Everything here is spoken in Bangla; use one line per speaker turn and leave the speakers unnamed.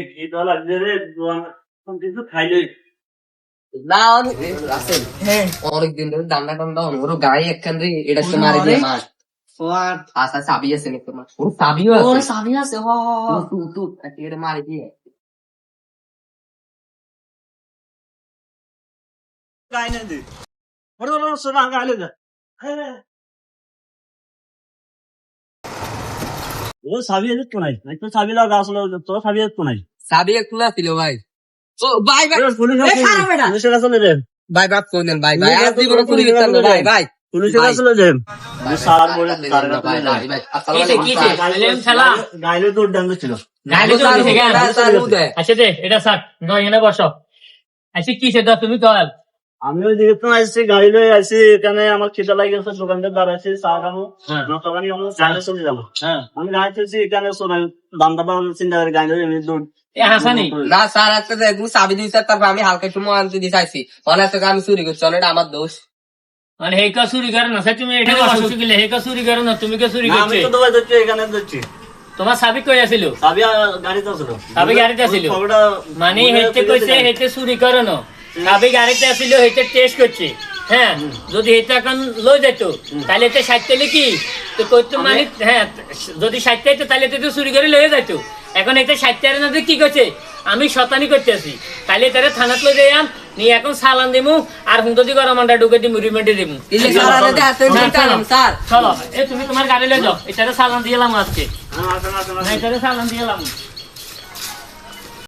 কি তো লাগছে রে কিছু খাইলে
না আছে হ্যাঁ অনেকদিন ধরে দান্ডা টান্ডা ওর গায়ে একখান রে এটা সে মারি দিয়ে মার আচ্ছা চাবি আছে নাকি তোমার ওর চাবিও আছে
ওর সামনে আছে হ
তু এটা মারি দিয়ে
গাই না দে ওরে সোনা গাইলে যা ও সাবি আছে তো নাই তো সাবি লাগা আসলে তো সাবি আছে তো নাই
চাবি একটু ছিল ভাই ও ভাই ভাই
পুলিশের কাছে রে
ভাই বাপ কোন দেন ভাই ভাই আজ জীবনে চুরি করতাম না ভাই ভাই
পুলিশের কাছে রে সার বলে সার
ভাই ভাই ভাই
গাইলে তো ডান্স ছিল
আচ্ছা দে এটা স্যার নয়নে বসো আচ্ছা কি সেটা তুমি তো
আমি ওই দিকে তো আসছি গাড়ি লয়ে আসছি এখানে আমার খিদা লাগে গেছে দোকানদার দাঁড়াইছি চা খাবো দোকানে আমরা গাড়ি চলে যাবো আমি গাড়িতেছি এখানে শোনাই দান্দা বান চিন্তা করে গাড়ি লয়ে এমনি দৌড়
হাসানি
না স্যার আজকে দেখুন চাবি দিয়েছে তারপর আমি হালকা একটু আনতে দিয়ে চাইছি অনেক থেকে আমি চুরি করছি অনেক আমার দোষ
মানে হেকা চুরি করে না স্যার তুমি এখানে বসো গেলে হেকা চুরি করে না তুমি কে চুরি
আমি
করছো
তো দোকান যাচ্ছি এখানে যাচ্ছি
তোমার সাবিক কই আছিল
চাবি গাড়িতে ছিল
সাবিক গাড়িতে আছিল
খবরটা
মানে হেতে কইছে হেতে চুরি করে না সাবিক গাড়িতে আছিল হেতে টেস্ট করছে হ্যাঁ যদি এটা এখন লই যেত তাহলে এতে 60 তেলে কি তো কইতো মানে হ্যাঁ যদি 60 তাইতো তাহলে তো চুরি করে লয়ে যাইতো এখন এটা 60 টাকা না কি কইছে আমি শতানি করতেছি তাহলে তারে থানাত লই যাইয়াম নি এখন সালান দিমু আর হুঁদদি গরম আন্ডা ঢুকে দিমু রিমান্ডে দিমু
স্যার
চলো এ তুমি তোমার গাড়ি লয়ে যাও এটারে সালান দিয়েলাম আজকে
আসেন
এটারে সালান দিয়েলাম